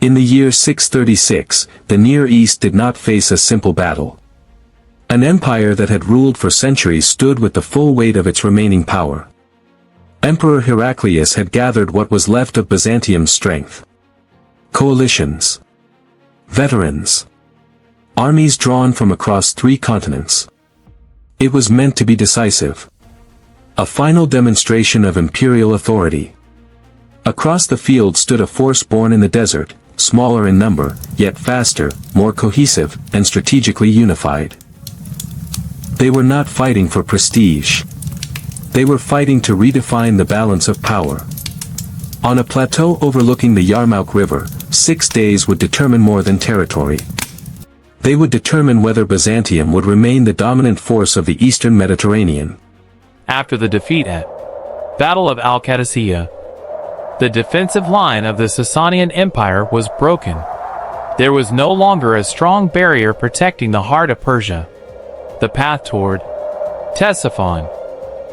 In the year 636, the Near East did not face a simple battle. An empire that had ruled for centuries stood with the full weight of its remaining power. Emperor Heraclius had gathered what was left of Byzantium's strength. Coalitions. Veterans. Armies drawn from across 3 continents. It was meant to be decisive. A final demonstration of imperial authority. Across the field stood a force born in the desert, smaller in number, yet faster, more cohesive, and strategically unified. They were not fighting for prestige. They were fighting to redefine the balance of power. On a plateau overlooking the Yarmouk River, 6 days would determine more than territory. They would determine whether Byzantium would remain the dominant force of the Eastern Mediterranean. After the defeat at Battle of al-Qadisiyyah, the defensive line of the Sasanian Empire was broken. There was no longer a strong barrier protecting the heart of Persia. The path toward Ctesiphon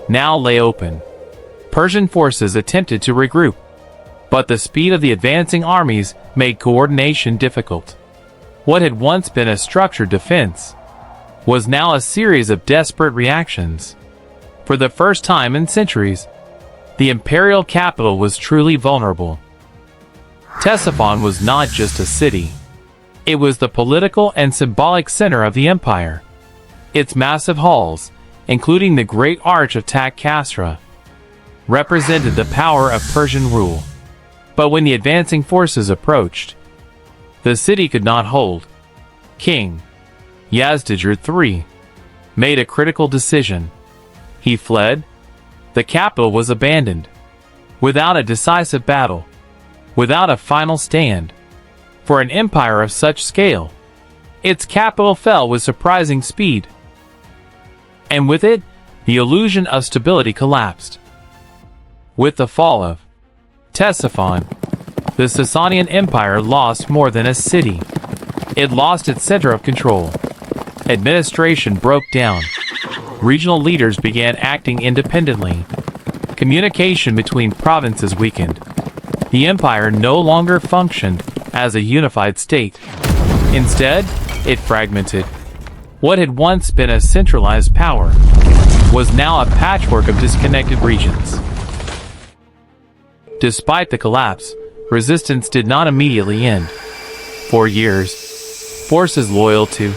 now lay open. Persian forces attempted to regroup, but the speed of the advancing armies made coordination difficult. What had once been a structured defense was now a series of desperate reactions. For the first time in centuries, the imperial capital was truly vulnerable. Ctesiphon was not just a city. It was the political and symbolic center of the empire. Its massive halls, including the Great Arch of Tak-Kasra, represented the power of Persian rule. But when the advancing forces approached, the city could not hold. King Yazdegerd III made a critical decision. He fled. The capital was abandoned. Without a decisive battle. Without a final stand. For an empire of such scale, its capital fell with surprising speed. And with it, the illusion of stability collapsed. With the fall of Ctesiphon, the Sasanian Empire lost more than a city. It lost its center of control. Administration broke down. Regional leaders began acting independently. Communication between provinces weakened. The empire no longer functioned as a unified state. Instead, it fragmented. What had once been a centralized power was now a patchwork of disconnected regions. Despite the collapse, resistance did not immediately end. For years, forces loyal to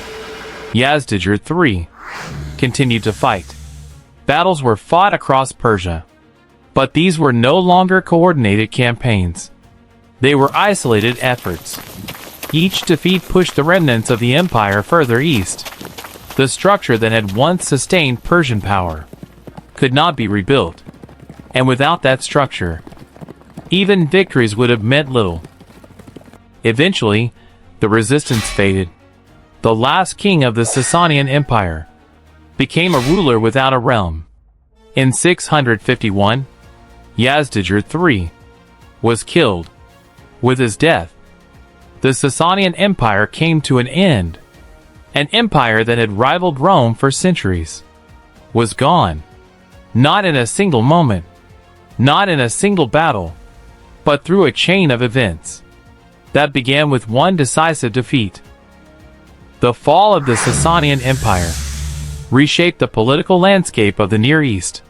Yazdegerd III continued to fight. Battles were fought across Persia. But these were no longer coordinated campaigns. They were isolated efforts. Each defeat pushed the remnants of the empire further east. The structure that had once sustained Persian power could not be rebuilt. And without that structure, even victories would have meant little. Eventually, the resistance faded. The last king of the Sasanian Empire became a ruler without a realm. In 651, Yazdegerd III was killed. With his death, the Sasanian Empire came to an end. An empire that had rivaled Rome for centuries was gone. Not in a single moment, not in a single battle, but through a chain of events that began with one decisive defeat. The fall of the Sasanian Empire reshaped the political landscape of the Near East.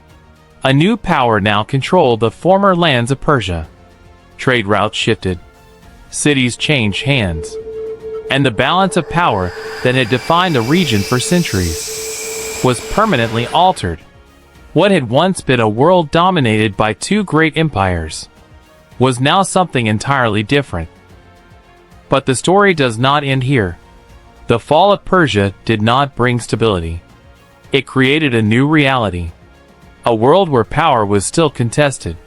A new power now controlled the former lands of Persia. Trade routes shifted. Cities changed hands. And the balance of power that had defined a region for centuries was permanently altered. What had once been a world dominated by 2 great empires was now something entirely different. But the story does not end here. The fall of Persia did not bring stability. It created a new reality. A world where power was still contested,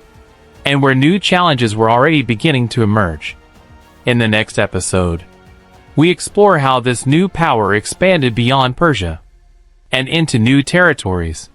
and where new challenges were already beginning to emerge. In the next episode, we explore how this new power expanded beyond Persia and into new territories.